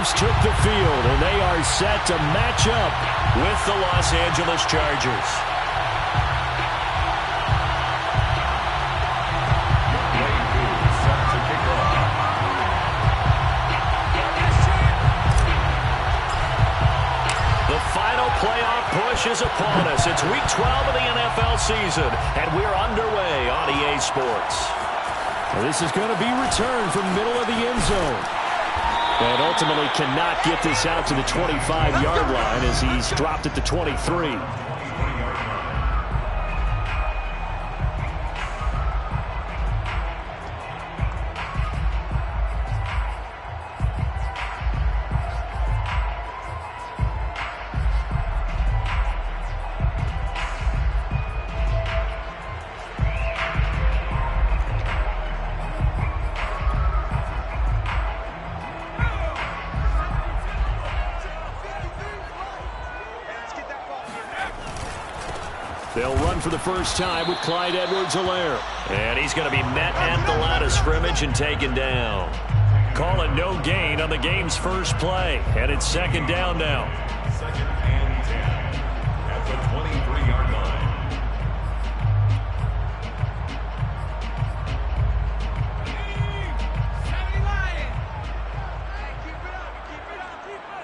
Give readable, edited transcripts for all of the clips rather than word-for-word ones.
Rams took the field, and they are set to match up with the Los Angeles Chargers. The final playoff push is upon us. It's Week 12 of the NFL season, and we're underway on EA Sports. Well, this is going to be returned from middle of the end zone. And ultimately cannot get this out to the 25-yard line as he's dropped at the 23. They'll run for the first time with Clyde Edwards-Helaire. And he's going to be met at the line of scrimmage and taken down. Call it no gain on the game's first play. And it's second down now. Second and 10 at the 23-yard line.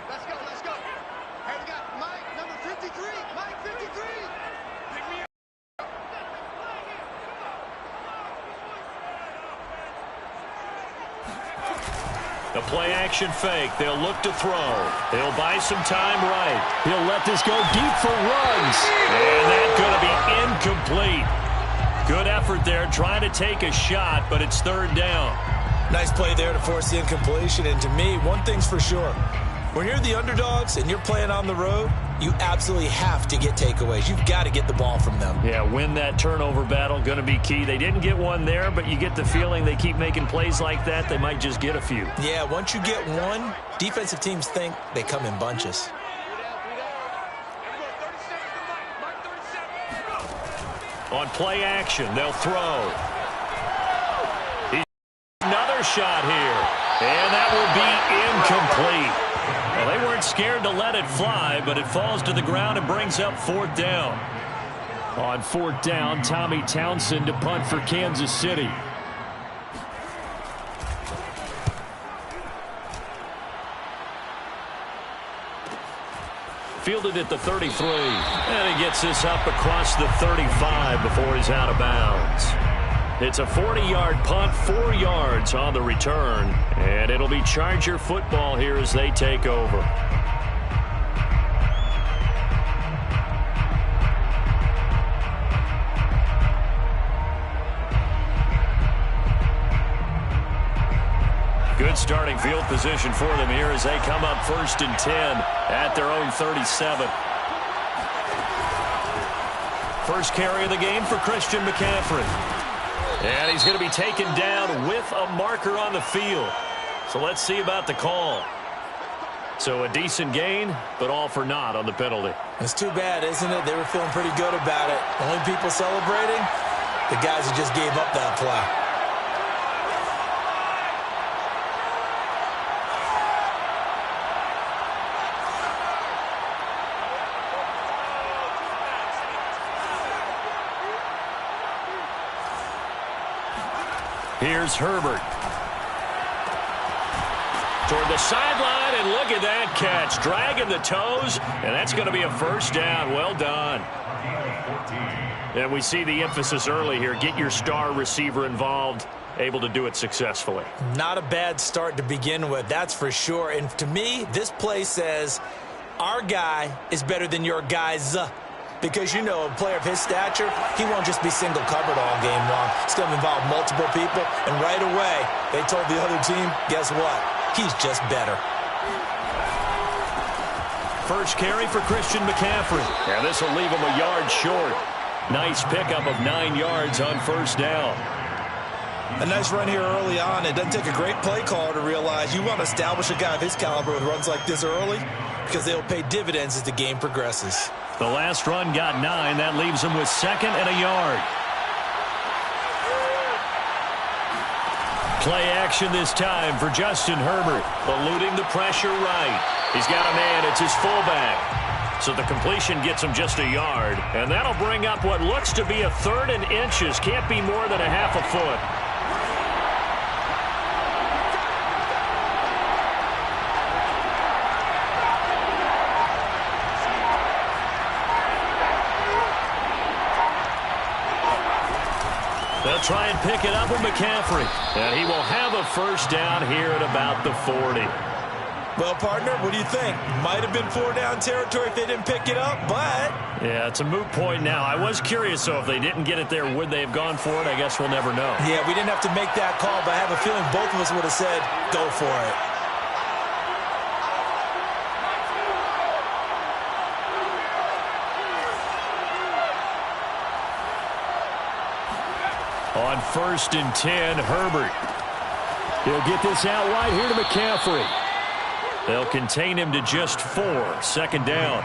Let's go, let's go. Hey, we got Mike, number 53. Mike, 53. The play-action fake. They'll look to throw. They'll buy some time right. He'll let this go deep for runs. And that's going to be incomplete. Good effort there trying to take a shot, but it's third down. Nice play there to force the incompletion. And to me, one thing's for sure. When you're the underdogs and you're playing on the road, you absolutely have to get takeaways. You've got to get the ball from them. Yeah, win that turnover battle, going to be key. They didn't get one there, but you get the feeling they keep making plays like that, they might just get a few. Yeah, once you get one, defensive teams think they come in bunches. On play action, they'll throw. Another shot here, and that will be incomplete. Well, they weren't scared to let it fly, but it falls to the ground and brings up fourth down. On fourth down, Tommy Townsend to punt for Kansas City. Fielded at the 33, and he gets this up across the 35 before he's out of bounds. It's a 40-yard punt, 4 yards on the return, and it'll be Charger football here as they take over. Good starting field position for them here as they come up 1st and 10 at their own 37. First carry of the game for Christian McCaffrey. And he's going to be taken down with a marker on the field. So let's see about the call. So a decent gain, but all for naught on the penalty. It's too bad, isn't it? They were feeling pretty good about it. Only people celebrating, the guys who just gave up that play. Here's Herbert. Toward the sideline, and look at that catch. Dragging the toes, and that's going to be a first down. Well done. And we see the emphasis early here. Get your star receiver involved, able to do it successfully. Not a bad start to begin with, that's for sure. And to me, this play says our guy is better than your guys. Because, you know, a player of his stature, he won't just be single covered all game long. He's going to involve multiple people, and right away, they told the other team, guess what? He's just better. First carry for Christian McCaffrey. And this will leave him a yard short. Nice pickup of 9 yards on first down. A nice run here early on. It doesn't take a great play caller to realize you want to establish a guy of his caliber with runs like this early because they'll pay dividends as the game progresses. The last run got 9. That leaves him with 2nd and a yard. Play action this time for Justin Herbert. Eluding the pressure right. He's got a man. It's his fullback. So the completion gets him just a yard. And that'll bring up what looks to be a 3rd and inches. Can't be more than a half a foot. They'll try and pick it up with McCaffrey. And he will have a first down here at about the 40. Well, partner, what do you think? Might have been 4-down territory if they didn't pick it up, but... Yeah, it's a moot point now. I was curious, so if they didn't get it there, would they have gone for it? I guess we'll never know. Yeah, we didn't have to make that call, but I have a feeling both of us would have said, go for it. On 1st and 10, Herbert. He'll get this out wide here to McCaffrey. They'll contain him to just 4. 2nd down.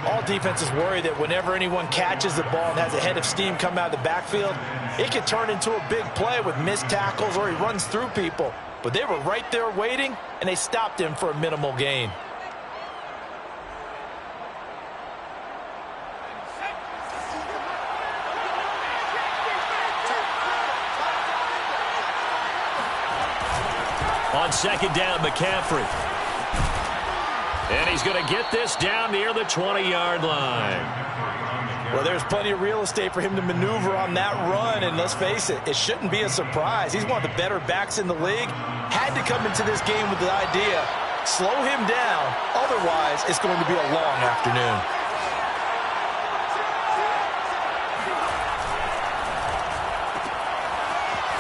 All defenses worry that whenever anyone catches the ball and has a head of steam come out of the backfield, it could turn into a big play with missed tackles or he runs through people. But they were right there waiting, and they stopped him for a minimal gain. On 2nd down, McCaffrey. And he's going to get this down near the 20-yard line. Well, there's plenty of real estate for him to maneuver on that run, and let's face it, it shouldn't be a surprise. He's one of the better backs in the league. Had to come into this game with the idea, slow him down, otherwise it's going to be a long afternoon.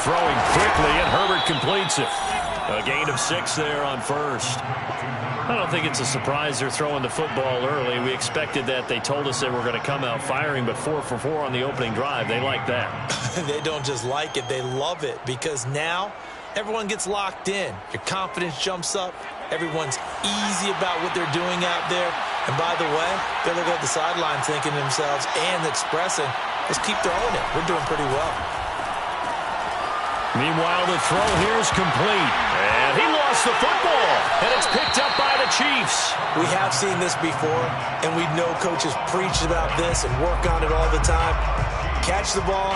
Throwing quickly, and Herbert completes it. A gain of 6 there on 1st. I don't think it's a surprise they're throwing the football early. We expected that. They told us they were going to come out firing, but 4 for 4 on the opening drive. They like that. They don't just like it, they love it, because now everyone gets locked in. Your confidence jumps up. Everyone's easy about what they're doing out there. And by the way, they're looking at the sideline thinking to themselves and expressing, let's keep throwing it. We're doing pretty well. Meanwhile, the throw here is complete. And he lost the football. And it's picked up by the Chiefs. We have seen this before, and we know coaches preach about this and work on it all the time. Catch the ball.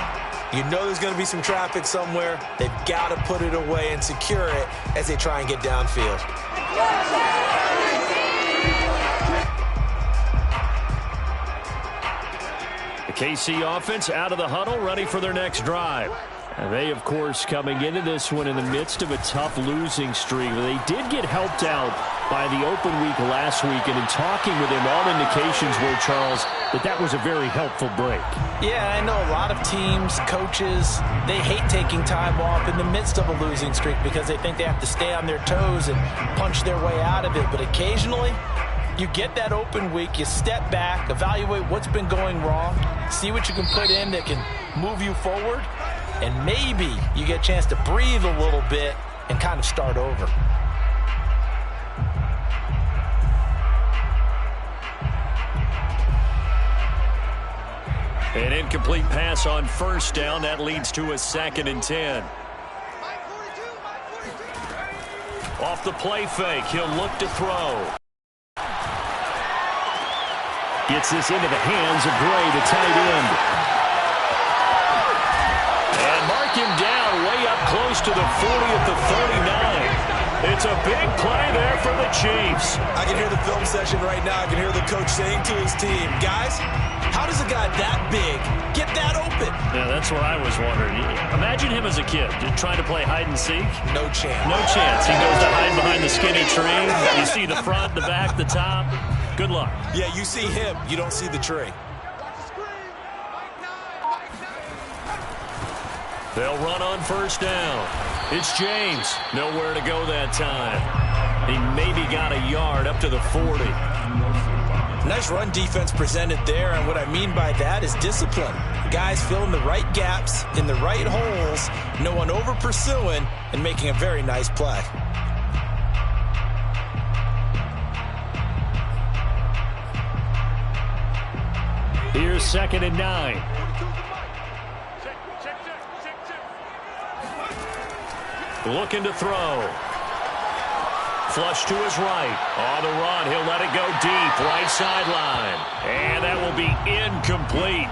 You know there's going to be some traffic somewhere. They've got to put it away and secure it as they try and get downfield. The KC offense out of the huddle, ready for their next drive. And they, of course, coming into this one in the midst of a tough losing streak. They did get helped out by the open week last week, and in talking with him, all indications were, Charles, that was a very helpful break. Yeah, I know a lot of teams, coaches, they hate taking time off in the midst of a losing streak because they think they have to stay on their toes and punch their way out of it. But occasionally, you get that open week, you step back, evaluate what's been going wrong, see what you can put in that can move you forward, and maybe you get a chance to breathe a little bit and kind of start over. An incomplete pass on 1st down. That leads to a 2nd and 10. Off the play fake, he'll look to throw. Gets this into the hands of Gray, the tight end. Him down way up close to the 40 at the 39. It's a big play there for the Chiefs. I can hear the film session right now. I can hear the coach saying to his team, guys, how does a guy that big get that open? Yeah, that's what I was wondering. Imagine him as a kid trying to play hide and seek. No chance. No chance. He goes to hide behind the skinny tree. You see the front, the back, the top. Good luck. Yeah, you see him. You don't see the tree. They'll run on 1st down. It's James. Nowhere to go that time. He maybe got a yard up to the 40. Nice run defense presented there, and what I mean by that is discipline. Guys filling the right gaps in the right holes, no one over pursuing, and making a very nice play. Here's 2nd and 9. looking to throw. Flush to his right. On the run, he'll let it go deep, right sideline. And that will be incomplete.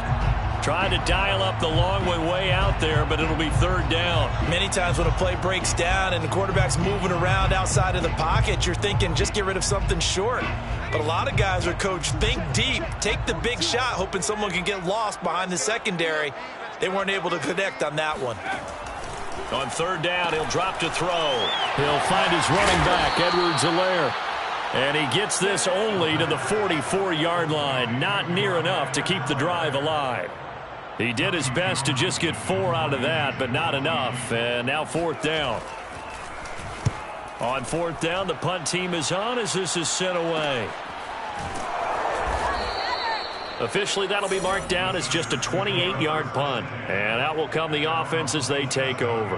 Trying to dial up the long way out there, but it'll be third down. Many times when a play breaks down and the quarterback's moving around outside of the pocket, you're thinking just get rid of something short. But a lot of guys are coached, think deep, take the big shot, hoping someone can get lost behind the secondary. They weren't able to connect on that one. On third down, he'll drop to throw. He'll find his running back, Edwards-Helaire. And he gets this only to the 44-yard line. Not near enough to keep the drive alive. He did his best to just get 4 out of that, but not enough. And now fourth down. On fourth down, the punt team is on as this is sent away. Officially, that'll be marked down as just a 28-yard punt. And out will come the offense as they take over.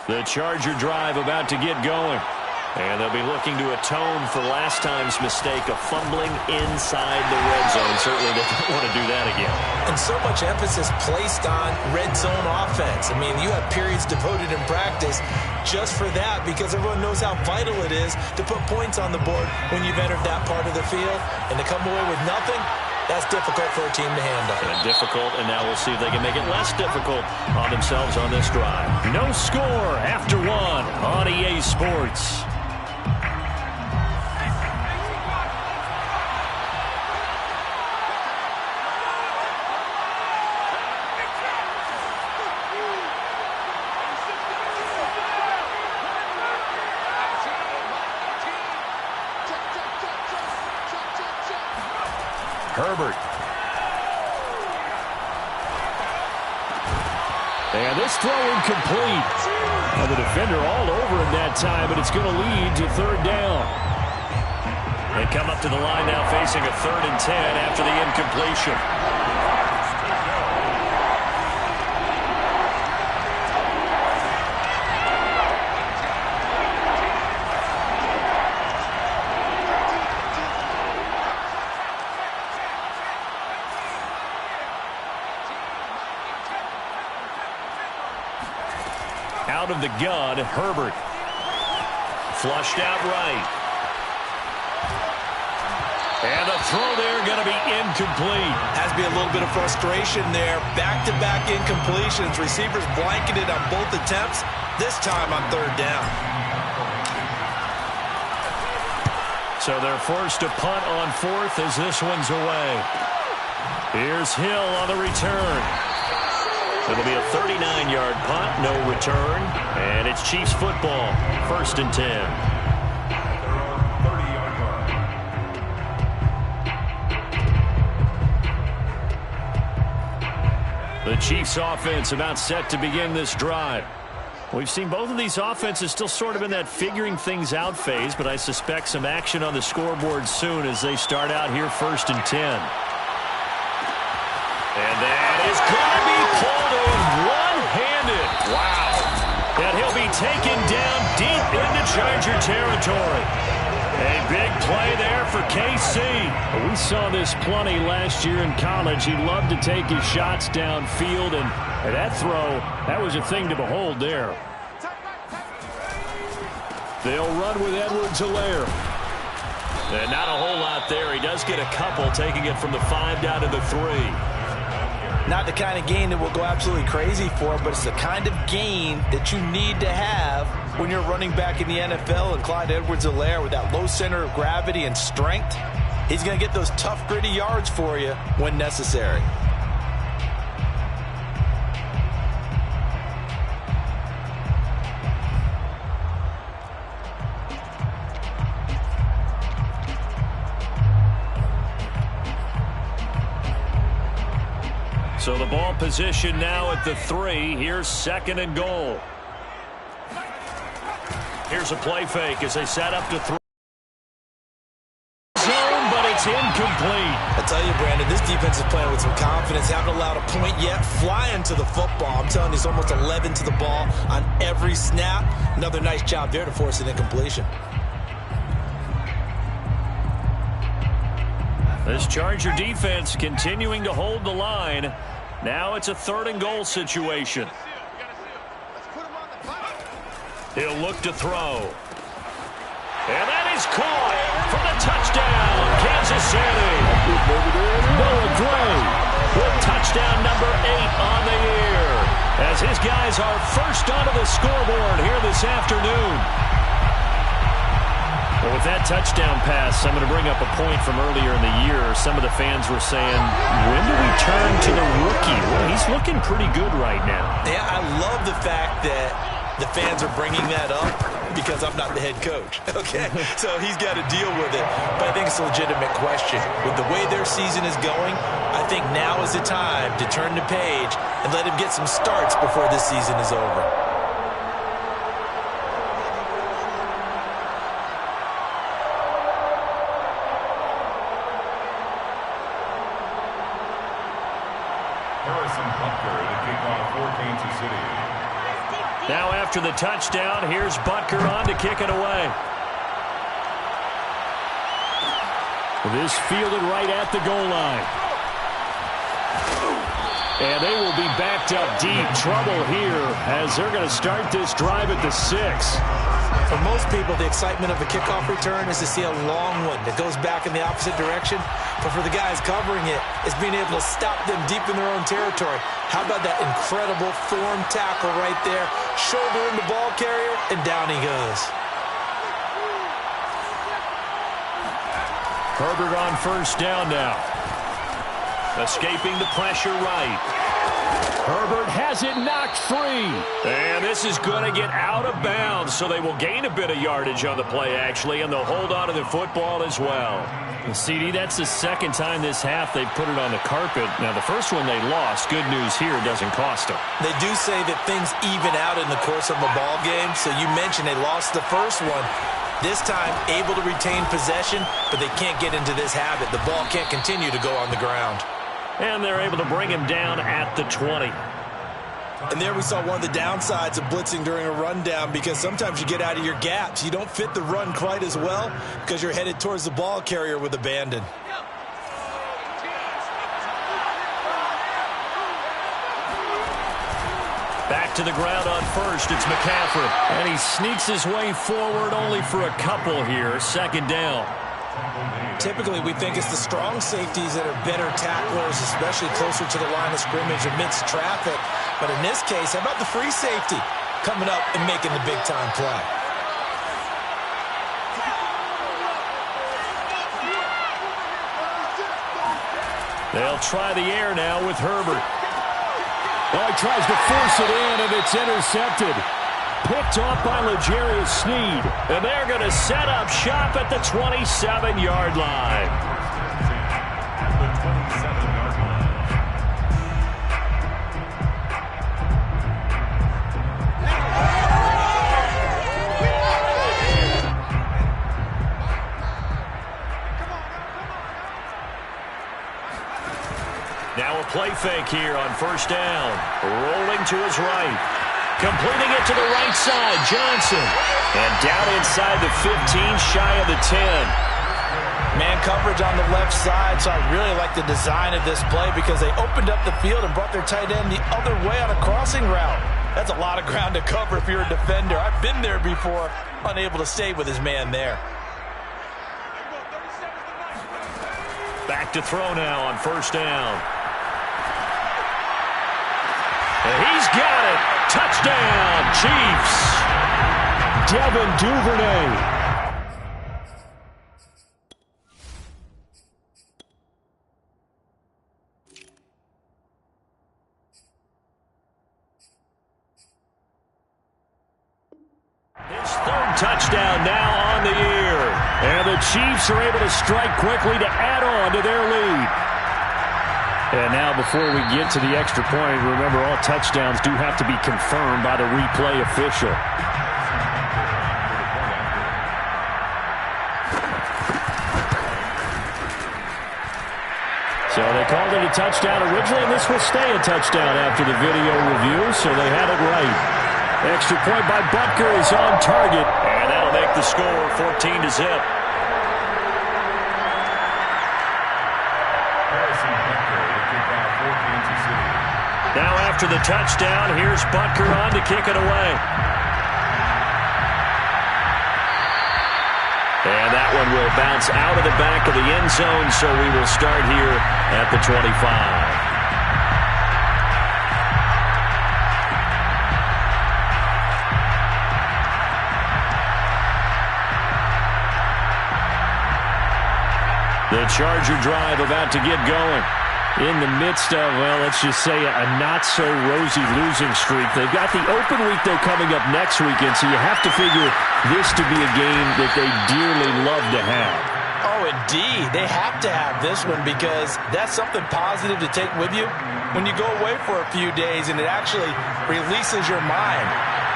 The Charger drive about to get going. And they'll be looking to atone for last time's mistake of fumbling inside the red zone. Certainly they don't want to do that again. And so much emphasis placed on red zone offense. I mean, you have periods devoted in practice just for that because everyone knows how vital it is to put points on the board when you've entered that part of the field. And to come away with nothing, that's difficult for a team to handle. And difficult, and now we'll see if they can make it less difficult on themselves on this drive. No score after one on EA Sports. Herbert. And this throw incomplete. Well, the defender all over him that time, but it's going to lead to third down. They come up to the line now facing a 3rd and 10 after the incompletion. Out of the gun, Herbert. Flushed out right. And the throw there going to be incomplete. Has to be a little bit of frustration there. Back-to-back incompletions. Receivers blanketed on both attempts. This time on third down. So they're forced to punt on fourth as this one's away. Here's Hill on the return. It'll be a 39-yard punt, no return, and it's Chiefs football, 1st and 10. The Chiefs offense about set to begin this drive. We've seen both of these offenses still sort of in that figuring things out phase, but I suspect some action on the scoreboard soon as they start out here 1st and 10. And that is going to be pulled in one-handed. Wow. And he'll be taken down deep into Charger territory. A big play there for KC. We saw this plenty last year in college. He loved to take his shots downfield, and that throw, that was a thing to behold there. They'll run with Edwards-Helaire. And not a whole lot there. He does get a couple, taking it from the 5 down to the 3. Not the kind of gain that will go absolutely crazy for, but it's the kind of gain that you need to have when you're running back in the NFL. And Clyde Edwards-Helaire, with that low center of gravity and strength, he's going to get those tough, gritty yards for you when necessary. So the ball position now at the 3. Here's 2nd and goal. Here's a play fake as they set up to throw. Zone, but it's incomplete. I tell you, Brandon, this defense is playing with some confidence. Haven't allowed a point yet. Flying to the football. I'm telling you, it's almost 11 to the ball on every snap. Another nice job there to force an incompletion. This Charger defense continuing to hold the line. Now it's a 3rd and goal situation. He'll look to throw. And that is caught for the touchdown, Kansas City. Noah Gray with touchdown number 8 on the year, as his guys are first onto the scoreboard here this afternoon. Well, with that touchdown pass, I'm going to bring up a point from earlier in the year. Some of the fans were saying, when do we turn to the rookie? Well, he's looking pretty good right now. Yeah, I love the fact that the fans are bringing that up because I'm not the head coach, okay? So he's got to deal with it. But I think it's a legitimate question. With the way their season is going, I think now is the time to turn the page and let him get some starts before this season is over. Harrison Butker to kick off for Kansas City. Now after the touchdown, here's Butker on to kick it away. This fielded right at the goal line. And they will be backed up deep. Trouble here as they're going to start this drive at the 6. For most people, the excitement of a kickoff return is to see a long one that goes back in the opposite direction. But for the guys covering it, it's being able to stop them deep in their own territory. How about that incredible form tackle right there? Shoulder in the ball carrier, and down he goes. Herbert on first down now. Escaping the pressure right. Herbert has it knocked free. And this is going to get out of bounds, so they will gain a bit of yardage on the play, actually, and they'll hold on to the football as well. And CD, that's the second time this half they put it on the carpet. Now, the first one they lost. Good news here, it doesn't cost them. They do say that things even out in the course of a ball game. So you mentioned they lost the first one. This time, able to retain possession, but they can't get into this habit. The ball can't continue to go on the ground. And they're able to bring him down at the 20. And there we saw one of the downsides of blitzing during a rundown, because sometimes you get out of your gaps. You don't fit the run quite as well because you're headed towards the ball carrier with abandon. Back to the ground on first. It's McCaffrey. And he sneaks his way forward only for a couple here. Second down. Typically, we think it's the strong safeties that are better tacklers, especially closer to the line of scrimmage amidst traffic. But in this case, how about the free safety coming up and making the big-time play? They'll try the air now with Herbert. Oh, he tries to force it in, and it's intercepted. Picked off by L'Jarius Sneed. And they're going to set up shop at the 27-yard line. The 27-yard line. Now a play fake here on first down. Rolling to his right. Completing it to the right side, Johnson. And down inside the 15, shy of the 10. Man coverage on the left side, so I really like the design of this play because they opened up the field and brought their tight end the other way on a crossing route. That's a lot of ground to cover if you're a defender. I've been there before, unable to stay with his man there. Back to throw now on first down. And he's got it. Touchdown, Chiefs. Devin Duvernay. His third touchdown now on the year. And the Chiefs are able to strike quickly to add on to their lead. And now before we get to the extra point, remember all touchdowns do have to be confirmed by the replay official. So they called it a touchdown originally, and this will stay a touchdown after the video review, so they had it right. Extra point by Butker is on target. And that'll make the score 14-0. Harrison Butker to kick off for Kansas City. Now after the touchdown, here's Butker on to kick it away. And that one will bounce out of the back of the end zone, so we will start here at the 25. The Charger drive about to get going. In the midst of, well, let's just say a not-so-rosy losing streak. They've got the open week, though, coming up next weekend, so you have to figure this to be a game that they dearly love to have. Oh, indeed. They have to have this one because that's something positive to take with you when you go away for a few days, and it actually releases your mind.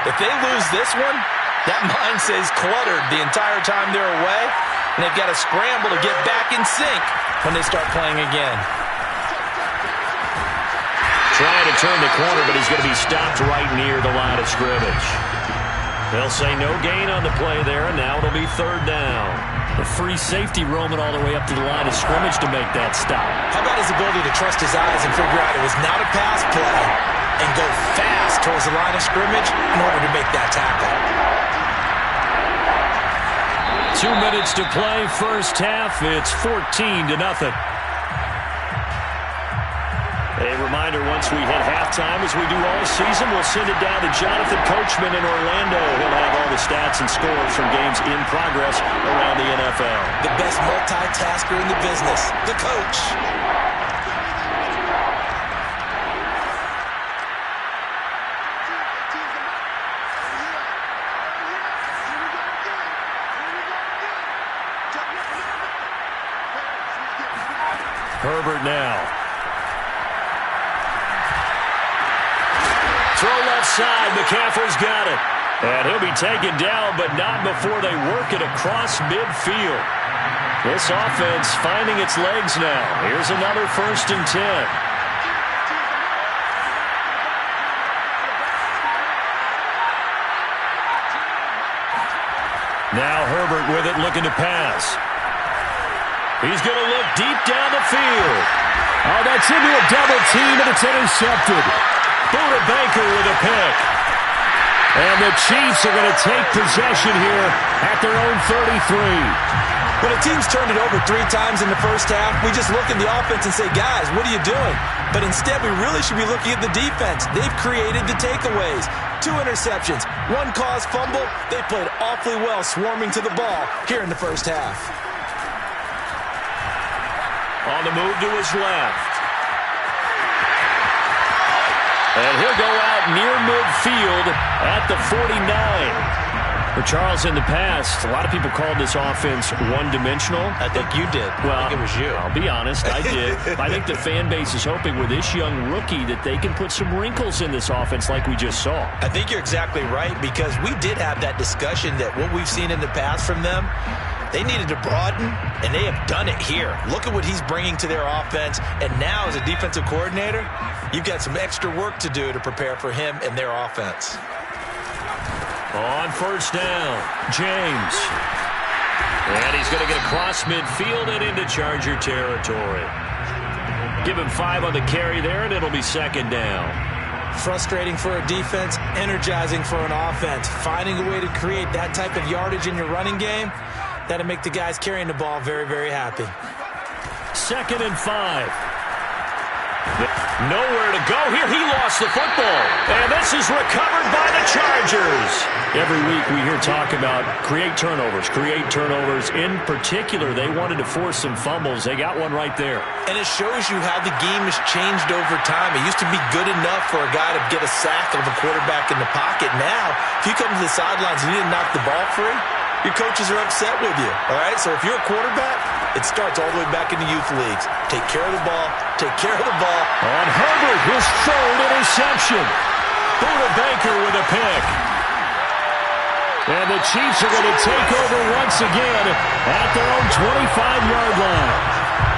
If they lose this one, that mind stays cluttered the entire time they're away, and they've got to scramble to get back in sync when they start playing again. Trying to turn the corner, but he's going to be stopped right near the line of scrimmage. They'll say no gain on the play there, and now it'll be third down. The free safety roaming all the way up to the line of scrimmage to make that stop. How about his ability to trust his eyes and figure out it was not a pass play and go fast towards the line of scrimmage in order to make that tackle? 2 minutes to play, first half. It's 14-0. A reminder, once we hit halftime, as we do all season, we'll send it down to Jonathan Coachman in Orlando. He'll have all the stats and scores from games in progress around the NFL. The best multitasker in the business, the coach. Herbert now. Throw left side. McCaffrey's got it. And he'll be taken down, but not before they work it across midfield. This offense finding its legs now. Here's another 1st and 10. Now Herbert with it, looking to pass. He's going to look deep down the field. Oh, that's into a double team, and it's intercepted. Buda Baker with a pick. And the Chiefs are going to take possession here at their own 33. When a team's turned it over 3 times in the first half, we just look at the offense and say, guys, what are you doing? But instead, we really should be looking at the defense. They've created the takeaways. 2 interceptions, 1 caused fumble. They played awfully well swarming to the ball here in the first half. On the move to his left. And he'll go out near midfield at the 49. For Charles, in the past, a lot of people called this offense one-dimensional. I think you did. Well, I think it was you. I'll be honest, I did. I think the fan base is hoping with this young rookie that they can put some wrinkles in this offense like we just saw. I think you're exactly right, because we did have that discussion that what we've seen in the past from them, they needed to broaden, and they have done it here. Look at what he's bringing to their offense, and now as a defensive coordinator, you've got some extra work to do to prepare for him and their offense. On 1st down, James. And he's going to get across midfield and into Charger territory. Give him 5 on the carry there, and it'll be 2nd down. Frustrating for a defense, energizing for an offense. Finding a way to create that type of yardage in your running game, that'll make the guys carrying the ball very, very happy. 2nd and 5. Nowhere to go here. He lost the football. And this is recovered by the Chargers. Every week we hear talk about create turnovers. In particular, they wanted to force some fumbles. They got one right there. And it shows you how the game has changed over time. It used to be good enough for a guy to get a sack of a quarterback in the pocket. Now, if you come to the sidelines and you didn't knock the ball free, your coaches are upset with you. All right? So if you're a quarterback, it starts all the way back in the youth leagues. Take care of the ball. Take care of the ball. On Herbert, his 3rd interception. Buda Baker with a pick. And the Chiefs are going to take over once again at their own 25-yard line.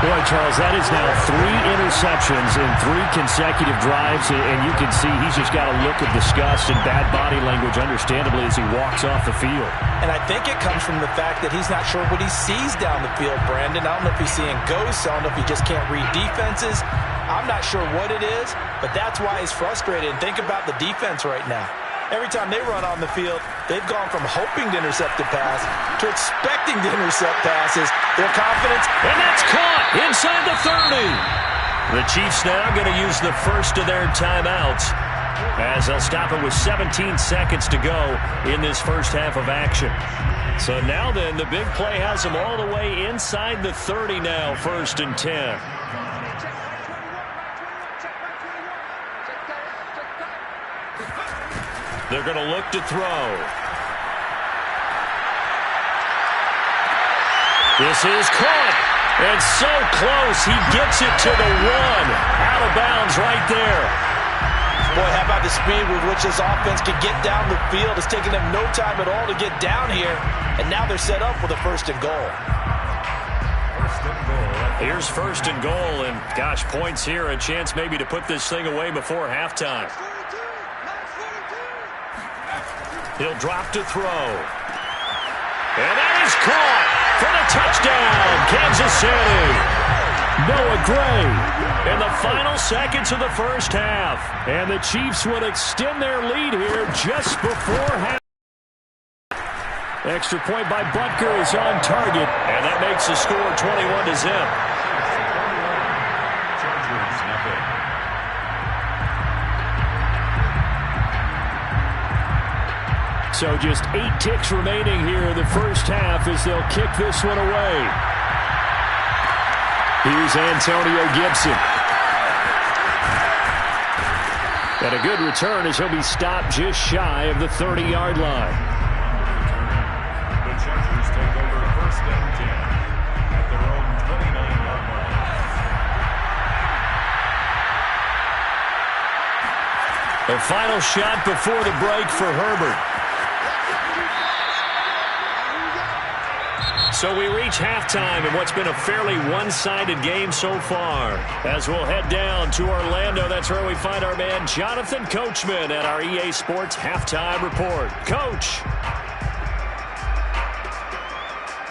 Boy, Charles, that is now 3 interceptions in 3 consecutive drives, and you can see he's just got a look of disgust and bad body language, understandably, as he walks off the field. And I think it comes from the fact that he's not sure what he sees down the field, Brandon. I don't know if he's seeing ghosts. I don't know if he just can't read defenses. I'm not sure what it is, but that's why he's frustrated. And think about the defense right now. Every time they run on the field, they've gone from hoping to intercept a pass to expecting to intercept passes. Their confidence, and that's caught inside the 30. The Chiefs now going to use the first of their timeouts as they'll stop it with 17 seconds to go in this first half of action. So now then, the big play has them all the way inside the 30 now, 1st and 10. They're going to look to throw. This is caught. And so close. He gets it to the 1. Out of bounds right there. Boy, how about the speed with which this offense can get down the field? It's taking them no time at all to get down here. And now they're set up with a 1st and goal. Here's 1st and goal. And, gosh, points here. A chance maybe to put this thing away before halftime. He'll drop to throw. And that is caught for the touchdown, Kansas City. Noah Gray. In the final seconds of the first half. And the Chiefs will extend their lead here just before half. Extra point by Butker is on target. And that makes the score 21-0. So just 8 ticks remaining here in the first half as they'll kick this one away. Here's Antonio Gibson. And a good return as he'll be stopped just shy of the 30-yard line. The Chargers take over 1st and 10 at their own 29-yard line. The final shot before the break for Herbert. So we reach halftime in what's been a fairly one-sided game so far. As we'll head down to Orlando, that's where we find our man Jonathan Coachman at our EA Sports Halftime Report. Coach.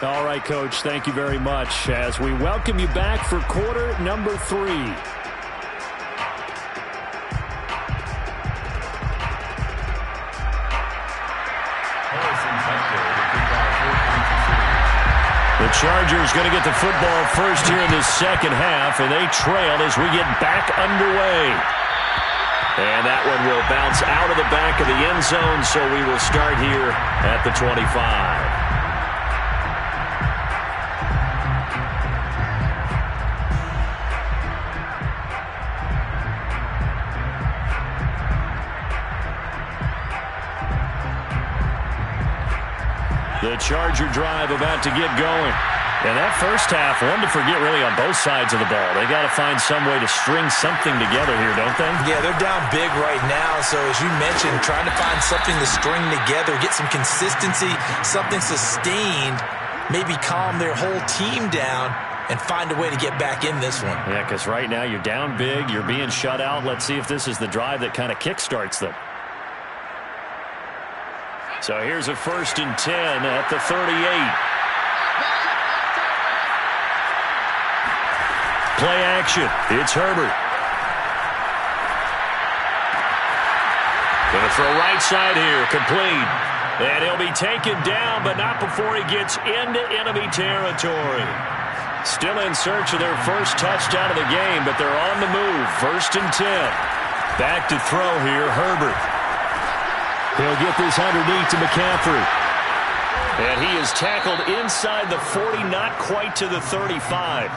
All right, Coach, thank you very much as we welcome you back for quarter number 3. The Chargers going to get the football first here in this second half, and they trail as we get back underway. And that one will bounce out of the back of the end zone, so we will start here at the 25. The Charger drive about to get going. And that first half, one to forget really on both sides of the ball. They got to find some way to string something together here, don't they? Yeah, they're down big right now. So as you mentioned, trying to find something to string together, get some consistency, something sustained, maybe calm their whole team down and find a way to get back in this one. Yeah, because right now you're down big, you're being shut out. Let's see if this is the drive that kind of kickstarts them. So here's a 1st and 10 at the 38. Play action. It's Herbert. Going to throw right side here. Complete. And he'll be taken down, but not before he gets into enemy territory. Still in search of their first touchdown of the game, but they're on the move. 1st and 10. Back to throw here, Herbert. He'll get this underneath to McCaffrey. And he is tackled inside the 40, not quite to the 35.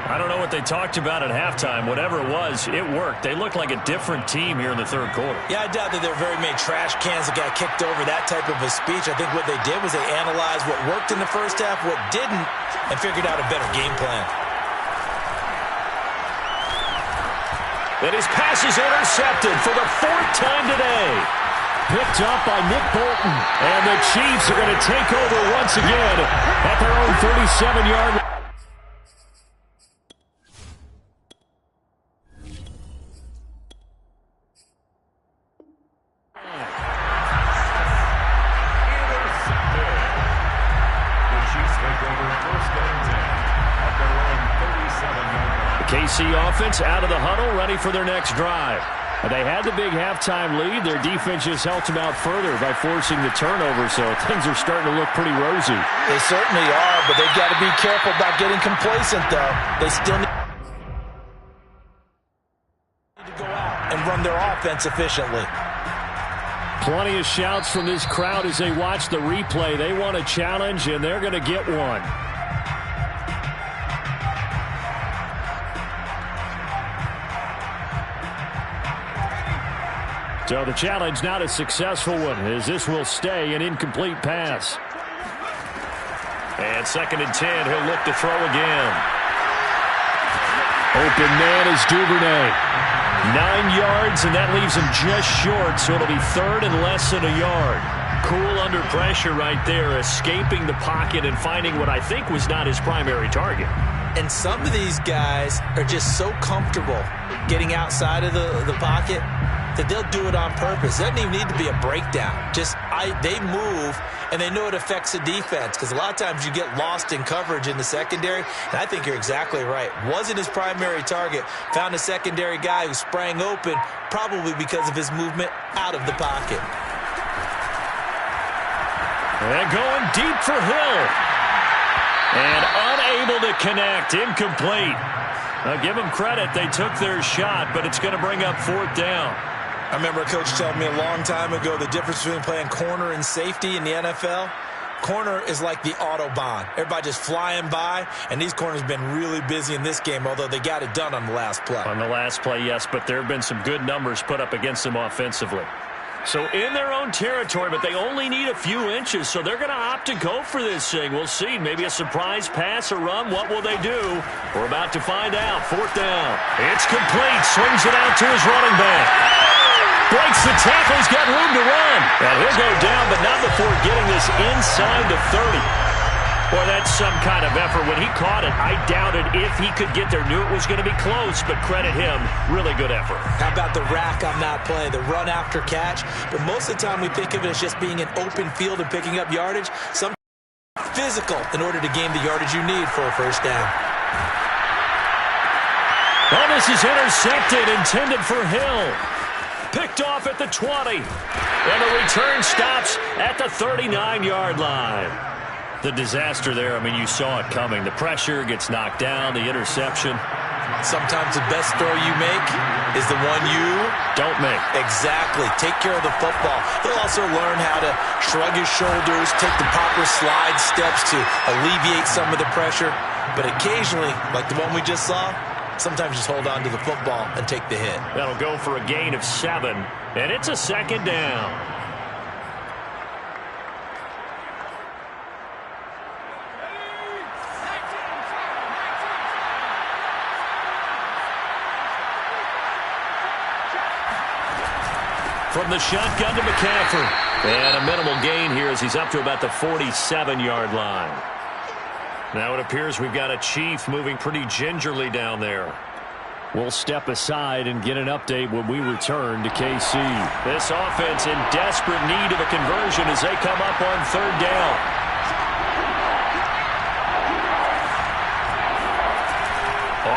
I don't know what they talked about at halftime. Whatever it was, it worked. They look like a different team here in the third quarter. Yeah, I doubt that there are very many trash cans that got kicked over that type of a speech. I think what they did was they analyzed what worked in the first half, what didn't, and figured out a better game plan. And his pass is intercepted for the 4th time today. Picked up by Nick Bolton. And the Chiefs are going to take over once again at their own 37-yard line. The KC offense out of the huddle, ready for their next drive. And they had the big halftime lead. Their defense just helped them out further by forcing the turnover, so things are starting to look pretty rosy. They certainly are, but they've got to be careful about getting complacent, though. They still need to go out and run their offense efficiently. Plenty of shouts from this crowd as they watch the replay. They want a challenge, and they're going to get one. So the challenge not a successful one, as this will stay an incomplete pass. And 2nd and 10, he'll look to throw again. Open man is Duvernay. 9 yards, and that leaves him just short, so it'll be 3rd and less than a yard. Cool under pressure right there, escaping the pocket and finding what I think was not his primary target. And some of these guys are just so comfortable getting outside of the pocket that they'll do it on purpose. It doesn't even need to be a breakdown. They move, and they know it affects the defense, because a lot of times you get lost in coverage in the secondary, and I think you're exactly right. Wasn't his primary target. Found a secondary guy who sprang open, probably because of his movement out of the pocket. And going deep for Hill. And unable to connect. Incomplete. Now give them credit. They took their shot, but it's going to bring up 4th down. I remember a coach telling me a long time ago the difference between playing corner and safety in the NFL. Corner is like the Autobahn. Everybody just flying by, and these corners have been really busy in this game, although they got it done on the last play. On the last play, yes, but there have been some good numbers put up against them offensively. So in their own territory, but they only need a few inches, so they're going to opt to go for this thing. We'll see. Maybe a surprise pass or run. What will they do? We're about to find out. 4th down. It's complete. Swings it out to his running back. Breaks the tackle. He's got room to run. And he'll go down, but not before getting this inside the 30. Boy, that's some kind of effort. When he caught it, I doubted if he could get there. Knew it was going to be close, but credit him. Really good effort. How about the rack on that play, the run after catch? But most of the time we think of it as just being an open field and picking up yardage. Some physical in order to gain the yardage you need for a 1st down. Oh, this is intercepted, intended for Hill. Picked off at the 20. And the return stops at the 39-yard line. The disaster there, I mean, you saw it coming. The pressure gets knocked down, the interception. Sometimes the best throw you make is the one you don't make. Exactly. Take care of the football. He'll also learn how to shrug his shoulders, take the proper slide steps to alleviate some of the pressure. But occasionally, like the one we just saw, sometimes just hold on to the football and take the hit. That'll go for a gain of 7, and it's a 2nd down. From the shotgun to McCaffrey. And a minimal gain here as he's up to about the 47-yard line. Now it appears we've got a Chief moving pretty gingerly down there. We'll step aside and get an update when we return to KC. This offense in desperate need of a conversion as they come up on 3rd down.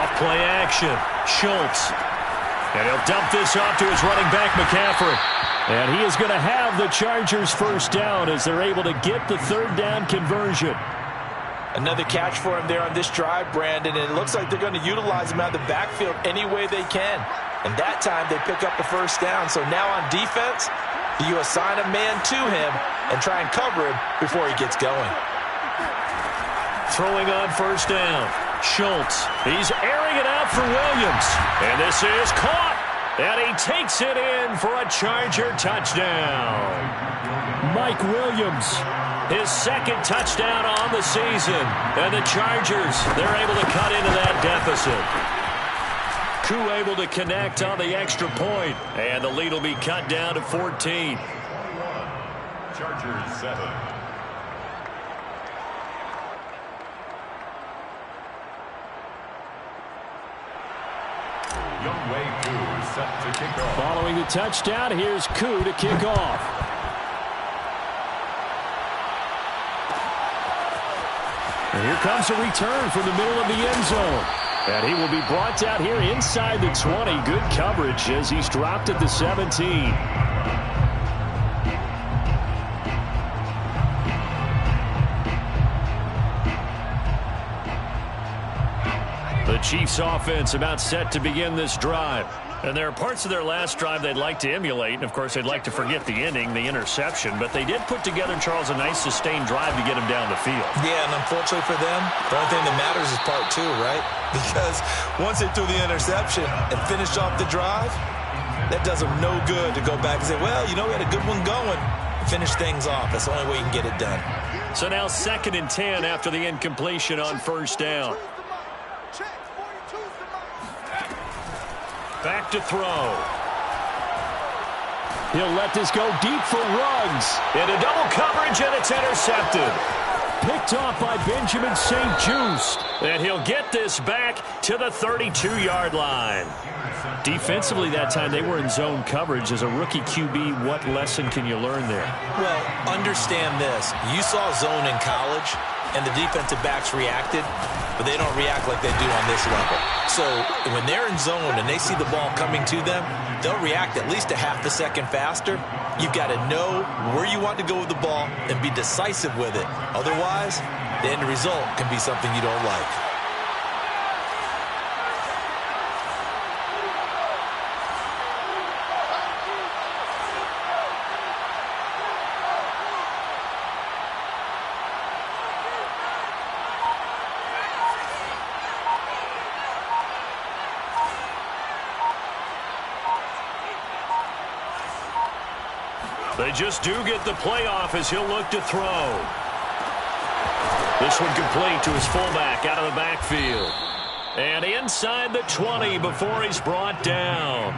Off play action. Schultz. And he'll dump this off to his running back, McCaffrey. And he is going to have the Chargers 1st down as they're able to get the 3rd down conversion. Another catch for him there on this drive, Brandon, and it looks like they're going to utilize him out of the backfield any way they can. And that time they pick up the 1st down. So now on defense, you assign a man to him and try and cover him before he gets going. Throwing on 1st down. Schultz. He's airing it out for Williams. And this is caught. And he takes it in for a Charger touchdown. Mike Williams. His 2nd touchdown on the season. And the Chargers, they're able to cut into that deficit. Koo able to connect on the extra point. And the lead will be cut down to 14. Chargers 7. Younghoe Koo set to kick off. Following the touchdown, here's Koo to kick off. And here comes a return from the middle of the end zone. And he will be brought down here inside the 20. Good coverage as he's dropped at the 17. The Chiefs offense about set to begin this drive. And there are parts of their last drive they'd like to emulate. And, of course, they'd like to forget the ending, the interception. But they did put together, Charles, a nice sustained drive to get him down the field. Yeah, and unfortunately for them, the only thing that matters is part two, right? Because once they threw the interception and finished off the drive, that does them no good to go back and say, well, you know, we had a good one going. Finish things off. That's the only way you can get it done. So now 2nd and 10 after the incompletion on 1st down. Back to throw. He'll let this go deep for Ruggs. Into double coverage, and it's intercepted. Picked off by Benjamin St-Juste. And he'll get this back to the 32-yard line. Defensively that time, they were in zone coverage. As a rookie QB, what lesson can you learn there? Well, understand this. You saw zone in college, and the defensive backs reacted, but they don't react like they do on this level. So when they're in zone and they see the ball coming to them, they'll react at least a half a second faster. You've got to know where you want to go with the ball and be decisive with it. Otherwise, the end result can be something you don't like. They just do get the playoff as he'll look to throw. This one complete to his fullback out of the backfield. And inside the 20 before he's brought down.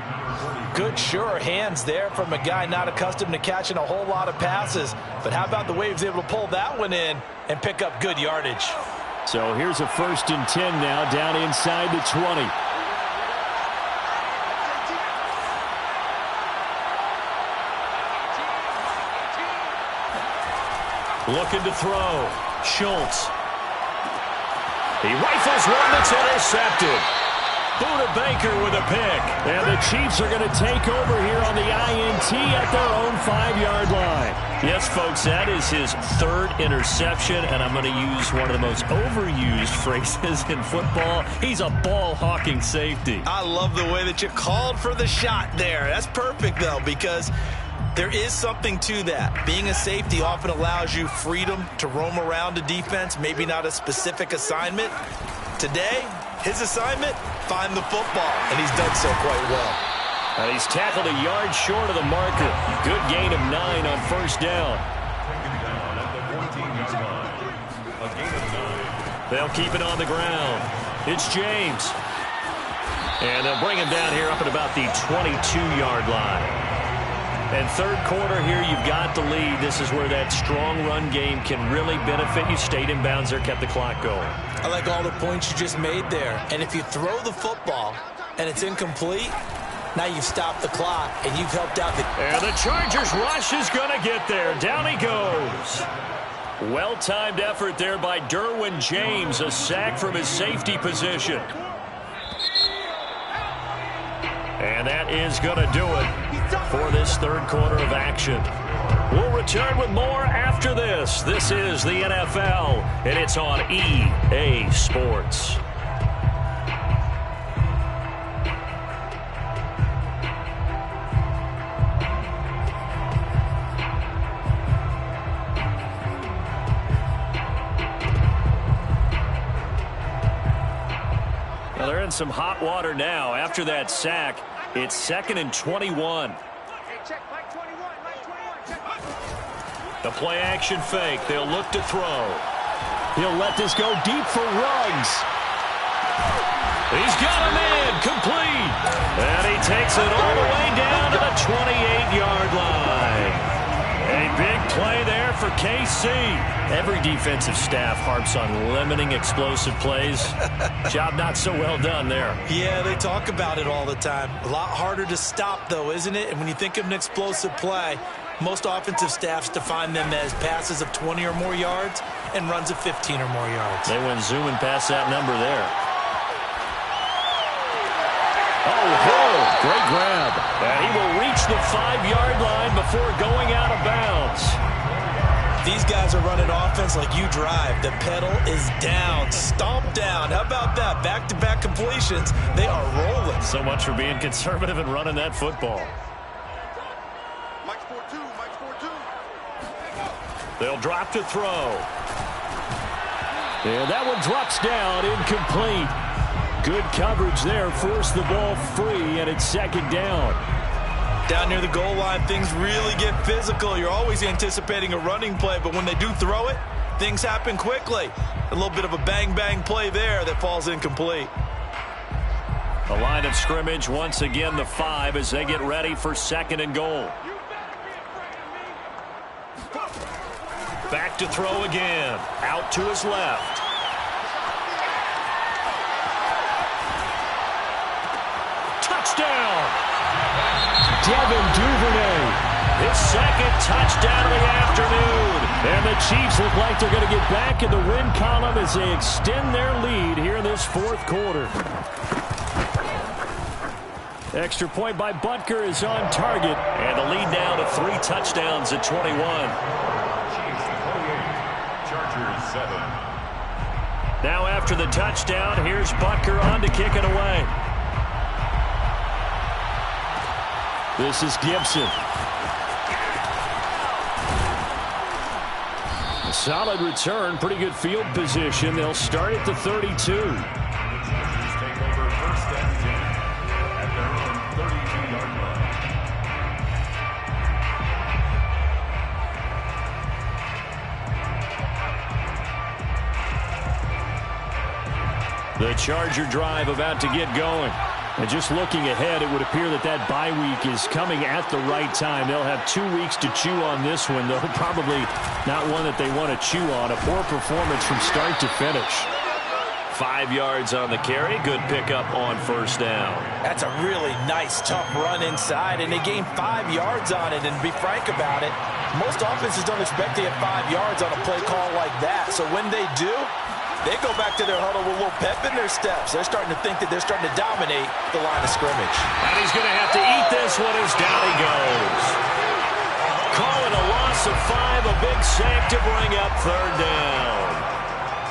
Good, sure hands there from a guy not accustomed to catching a whole lot of passes. But how about the way he was able to pull that one in and pick up good yardage? So here's a 1st and 10 now down inside the 20. Looking to throw. Schultz. He rifles one that's intercepted. Budda Baker with a pick. And the Chiefs are going to take over here on the INT at their own 5-yard line. Yes, folks, that is his 3rd interception, and I'm going to use one of the most overused phrases in football. He's a ball-hawking safety. I love the way that you called for the shot there. That's perfect, though, because there is something to that. Being a safety often allows you freedom to roam around a defense, maybe not a specific assignment. Today, his assignment, find the football, and he's done so quite well. And he's tackled a yard short of the marker. Good gain of 9 on 1st down. They'll keep it on the ground. It's James. And they'll bring him down here up at about the 22-yard line. And 3rd quarter here, you've got the lead. This is where that strong run game can really benefit you. Stayed in bounds there, kept the clock going. I like all the points you just made there. And if you throw the football and it's incomplete, now you've stopped the clock and you've helped out the... And the Chargers rush is going to get there. Down he goes. Well-timed effort there by Derwin James. A sack from his safety position. And that is going to do it for this 3rd quarter of action. We'll return with more after this. This is the NFL, and it's on EA Sports. Now they're in some hot water now. After that sack, it's 2nd and 21. The play action fake. They'll look to throw. He'll let this go deep for Ruggs. He's got him in. Complete. And he takes it all the way down to the 28-yard line. A big play there for KC. Every defensive staff harps on limiting explosive plays. Job not so well done there. Yeah, they talk about it all the time. A lot harder to stop, though, isn't it? And when you think of an explosive play, most offensive staffs define them as passes of 20 or more yards and runs of 15 or more yards. They went zooming past that number there. Oh, Hill, great grab. And he will reach the 5-yard line before going out of bounds. These guys are running offense like you drive. The pedal is down, stomp down. How about that? Back-to-back completions. They are rolling. So much for being conservative and running that football. Mike's 4-2. Mike's 4-2. They'll drop to throw. And that one drops down, incomplete. Good coverage there, forced the ball free, and it's second down. Down near the goal line, things really get physical. You're always anticipating a running play, but when they do throw it, things happen quickly. A little bit of a bang-bang play there that falls incomplete. The line of scrimmage, once again, the 5 as they get ready for second and goal. Back to throw again. Out to his left. Touchdown! Devin Duvernay. His second touchdown of the afternoon. And the Chiefs look like they're going to get back in the win column as they extend their lead here in this fourth quarter. Extra point by Butker is on target. And the lead now to 3 touchdowns at 21. Chiefs 28, Chargers 7. Now after the touchdown, here's Butker on to kick it away. This is Gibson. A solid return, pretty good field position. They'll start at the 32. The Chargers take over first and 10 at their own 32-yard line. The Charger drive about to get going. And just looking ahead, it would appear that that bye week is coming at the right time. They'll have 2 weeks to chew on this one, though probably not one that they want to chew on. A poor performance from start to finish. 5 yards on the carry. Good pickup on first down. That's a really nice, tough run inside, and they gained 5 yards on it. And to be frank about it, most offenses don't expect to get 5 yards on a play call like that. So when they do, they go back to their huddle with a little pep in their steps. They're starting to think that they're starting to dominate the line of scrimmage. And he's going to have to eat this one as down he goes. Call it a loss of 5, a big sack to bring up third down.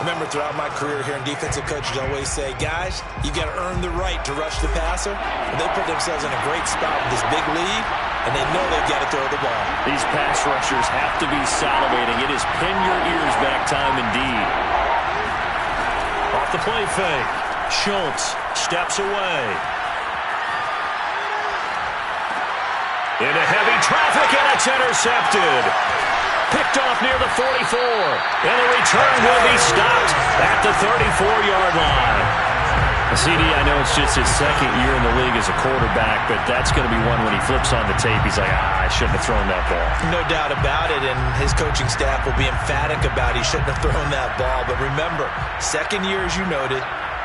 Remember, throughout my career here in defensive coaches, I always say, guys, you got to earn the right to rush the passer. And they put themselves in a great spot with this big lead, and they know they've got to throw the ball. These pass rushers have to be salivating. It is pin your ears back time indeed. Off the play fake. Schultz steps away. Into heavy traffic, and it's intercepted. Picked off near the 44. And the return will be stopped at the 34-yard line. CD, I know it's just his second year in the league as a quarterback, but that's going to be one when he flips on the tape. He's like, I shouldn't have thrown that ball. No doubt about it, and his coaching staff will be emphatic about he shouldn't have thrown that ball. But remember, second year, as you noted,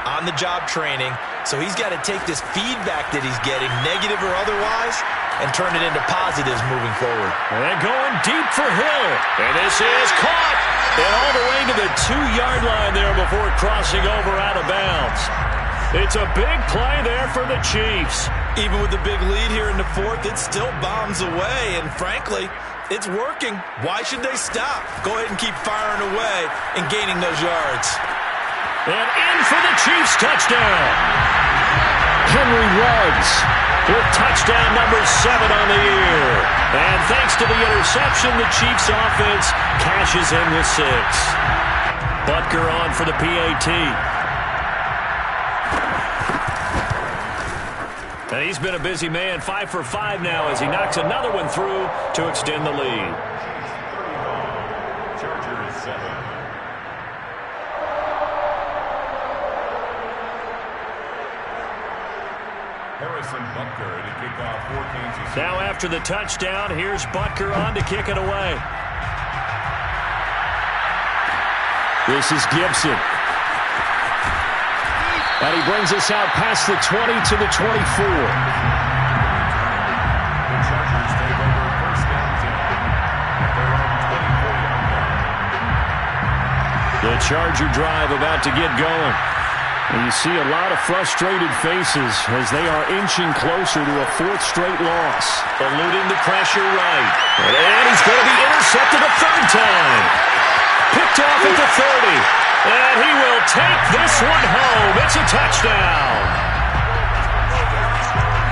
on-the-job training, so he's got to take this feedback that he's getting, negative or otherwise, and turn it into positives moving forward. And going deep for Hill, and this is caught, and all the way to the 2-yard line there before crossing over out of bounds. It's a big play there for the Chiefs. Even with the big lead here in the fourth, it still bombs away, and frankly, it's working. Why should they stop? Go ahead and keep firing away and gaining those yards. And in for the Chiefs touchdown. Henry Ruggs with touchdown number 7 on the year. And thanks to the interception, the Chiefs offense cashes in with 6. Butker on for the PAT. And he's been a busy man, 5 for 5 now as he knocks another one through to extend the lead. Chargers 7. Harrison Butker to kick off for Kansas City. Now after the touchdown, here's Butker on to kick it away. This is Gibson. And he brings us out past the 20 to the 24. The Chargers take over first and 10 at their own 24-yard line. The Charger drive about to get going. And you see a lot of frustrated faces as they are inching closer to a 4th straight loss. Eluding the pressure right. And he's going to be intercepted a 3rd time. Picked off at the 30. And he will take this one home. It's a touchdown.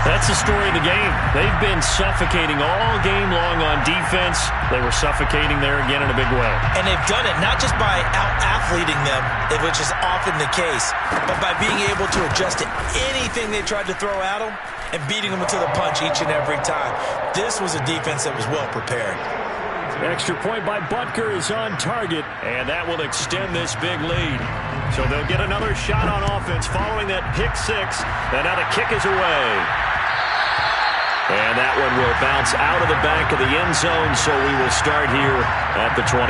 That's the story of the game. They've been suffocating all game long on defense. They were suffocating there again in a big way. And they've done it not just by out-athleting them, which is often the case, but by being able to adjust to anything they tried to throw at them and beating them to the punch each and every time. This was a defense that was well prepared. Extra point by Butker is on target. And that will extend this big lead. So they'll get another shot on offense following that pick 6. And now the kick is away. And that one will bounce out of the back of the end zone, so we will start here at the 25.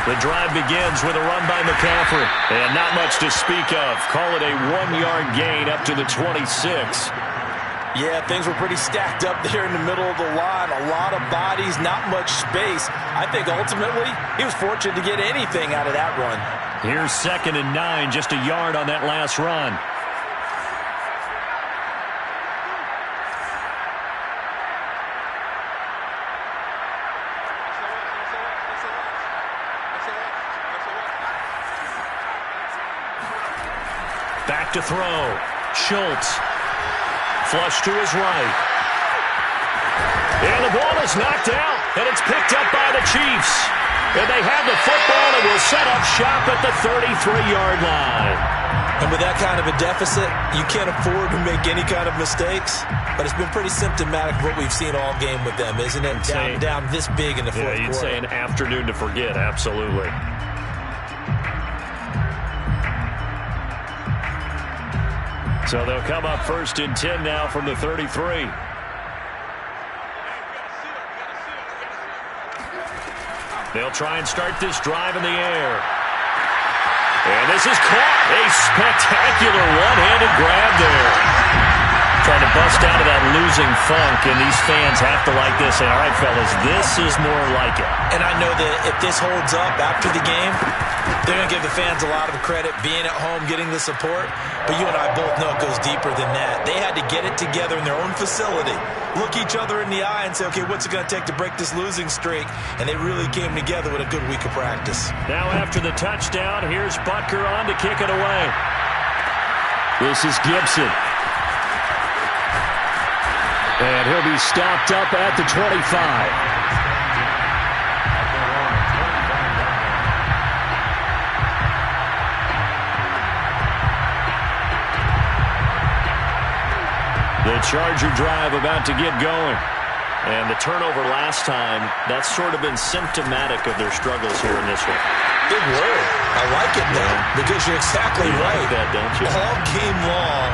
The drive begins with a run by McCaffrey. And not much to speak of. Call it a 1-yard gain up to the 26. Yeah, things were pretty stacked up there in the middle of the line. A lot of bodies, not much space. I think ultimately he was fortunate to get anything out of that run. Here's 2nd and 9, just a yard on that last run. Back to throw. Schultz. Flush to his right. And the ball is knocked out, and it's picked up by the Chiefs. And they have the football and will set up shop at the 33-yard line. And with that kind of a deficit, you can't afford to make any kind of mistakes. But it's been pretty symptomatic of what we've seen all game with them, isn't it? Down this big in the fourth quarter. Yeah, you'd say an afternoon to forget, absolutely. So they'll come up 1st and 10 now from the 33. They'll try and start this drive in the air. And this is caught. A spectacular one-handed grab there. Trying to bust out of that losing funk, and these fans have to like this. Say, all right, fellas, this is more like it. And I know that if this holds up after the game, they're going to give the fans a lot of credit, being at home, getting the support. But you and I both know it goes deeper than that. They had to get it together in their own facility, look each other in the eye and say, okay, what's it going to take to break this losing streak? And they really came together with a good week of practice. Now after the touchdown, here's Butker on to kick it away. This is Gibson. And he'll be stopped up at the 25. The Charger drive about to get going. And the turnover last time, that's sort of been symptomatic of their struggles here in this one. Big word. I like it, though, because you're exactly right. Like that, don't you? All game long,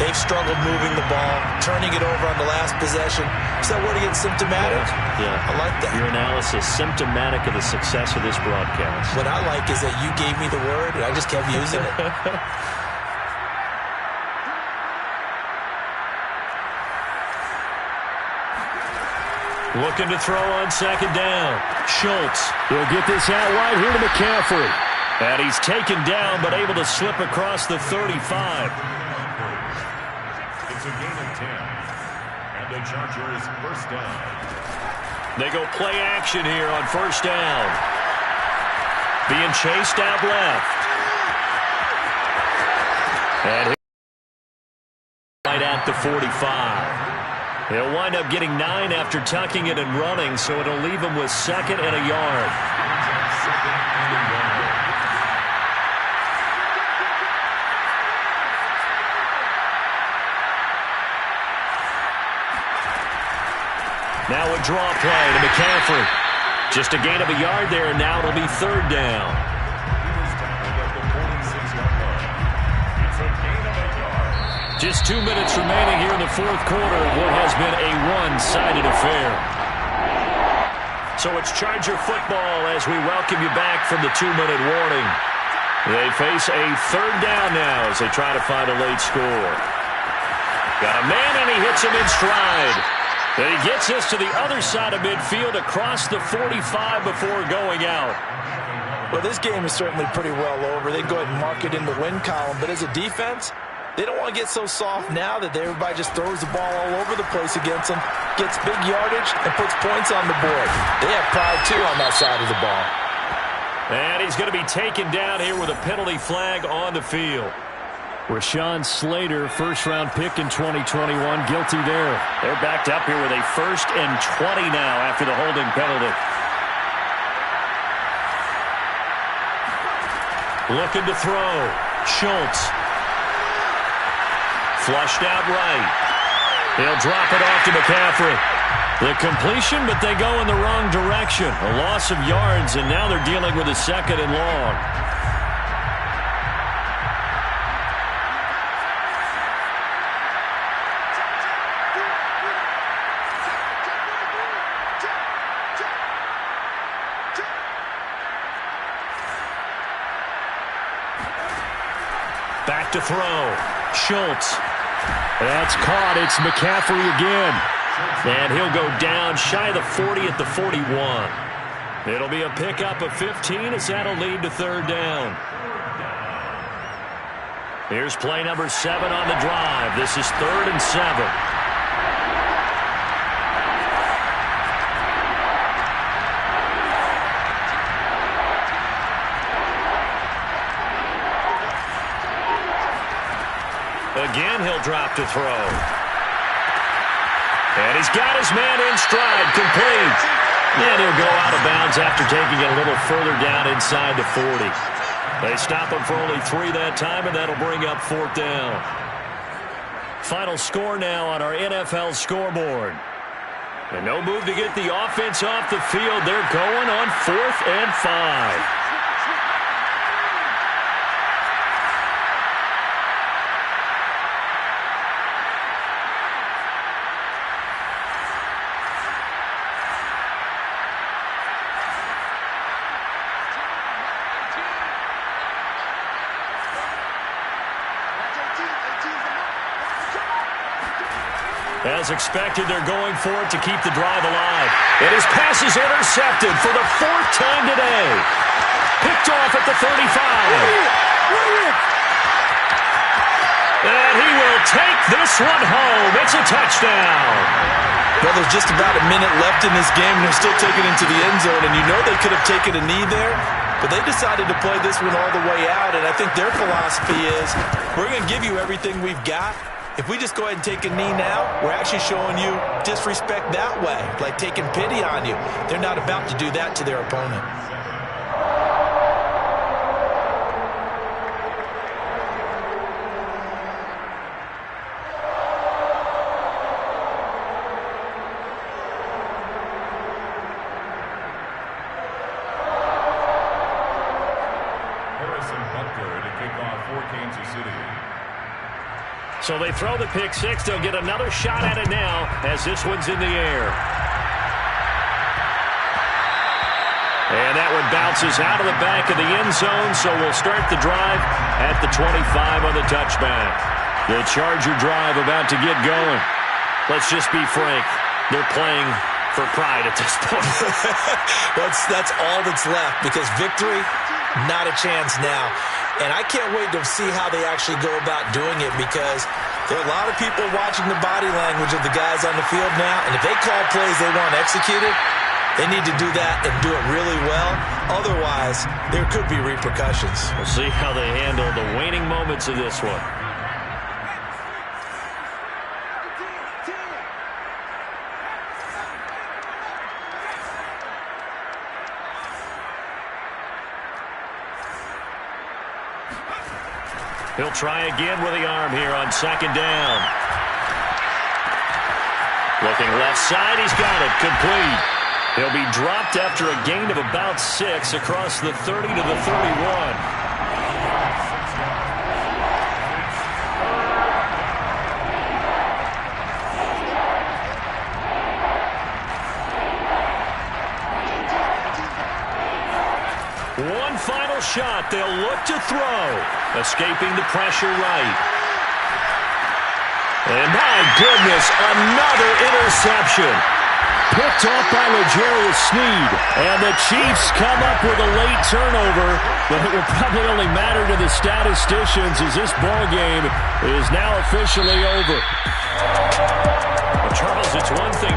they've struggled moving the ball, turning it over on the last possession. Is that word again, symptomatic? Yeah. I like that. Your analysis, symptomatic of the success of this broadcast. What I like is that you gave me the word, and I just kept using it. Looking to throw on 2nd down. Schultz. He'll get this out wide here to McCaffrey. And he's taken down, but able to slip across the 35. It's a gain of 10. And the Chargers first down. They go play action here on 1st down. Being chased out left. And right at the 45. He'll wind up getting 9 after tucking it and running, so it'll leave him with 2nd and a yard. Now a draw play to McCaffrey. Just a gain of a yard there, and now it'll be 3rd down. Just 2 minutes remaining here in the fourth quarter of what has been a one-sided affair. So it's Charger football as we welcome you back from the 2-minute warning. They face a 3rd down now as they try to find a late score. Got a man, and he hits him in stride. And he gets us to the other side of midfield across the 45 before going out. Well, this game is certainly pretty well over. They can go ahead and mark it in the win column. But as a defense, they don't want to get so soft now that everybody just throws the ball all over the place against them, gets big yardage, and puts points on the board. They have pride, too, on that side of the ball. And he's going to be taken down here with a penalty flag on the field. Rashawn Slater, first-round pick in 2021, guilty there. They're backed up here with a 1st and 20 now after the holding penalty. Looking to throw. Schultz. Flushed out right. He'll drop it off to McCaffrey. The completion, but they go in the wrong direction. A loss of yards, and now they're dealing with a 2nd and long. Back to throw. Schultz. That's caught. It's McCaffrey again. And he'll go down shy of the 40 at the 41. It'll be a pickup of 15 as that'll lead to 3rd down. Here's play number 7 on the drive. This is 3rd and 7. Again, he'll drop to throw. And he's got his man in stride, complete. And he'll go out of bounds after taking it a little further down inside the 40. They stop him for only 3 that time, and that'll bring up 4th down. Final score now on our NFL scoreboard. And no move to get the offense off the field. They're going on 4th and 5. As expected, they're going for it to keep the drive alive. And his pass is intercepted for the 4th time today. Picked off at the 35. And he will take this one home. It's a touchdown. Well, there's just about a minute left in this game, and they're still taking it into the end zone. And you know they could have taken a knee there, but they decided to play this one all the way out. And I think their philosophy is, we're going to give you everything we've got. If we just go ahead and take a knee now, we're actually showing you disrespect that way, like taking pity on you. They're not about to do that to their opponent. Harrison Butker to kick off for Kansas City. So they throw the pick 6. They'll get another shot at it now as this one's in the air. And that one bounces out of the back of the end zone, so we'll start the drive at the 25 on the touchback. The Charger drive about to get going. Let's just be frank. They're playing for pride at this point. That's all that's left, because victory, not a chance now. And I can't wait to see how they actually go about doing it, because there are a lot of people watching the body language of the guys on the field now. And if they call plays they want executed, they need to do that and do it really well. Otherwise, there could be repercussions. We'll see how they handle the waning moments of this one. He'll try again with the arm here on 2nd down. Looking left side, he's got it, complete. He'll be dropped after a gain of about 6 across the 30 to the 31. One final shot. They'll look to throw. Escaping the pressure right. And my goodness, another interception. Picked off by L'Jarius Sneed. And the Chiefs come up with a late turnover, but it will probably only matter to the statisticians as this ball game is now officially over. Well, Charles, it's one thing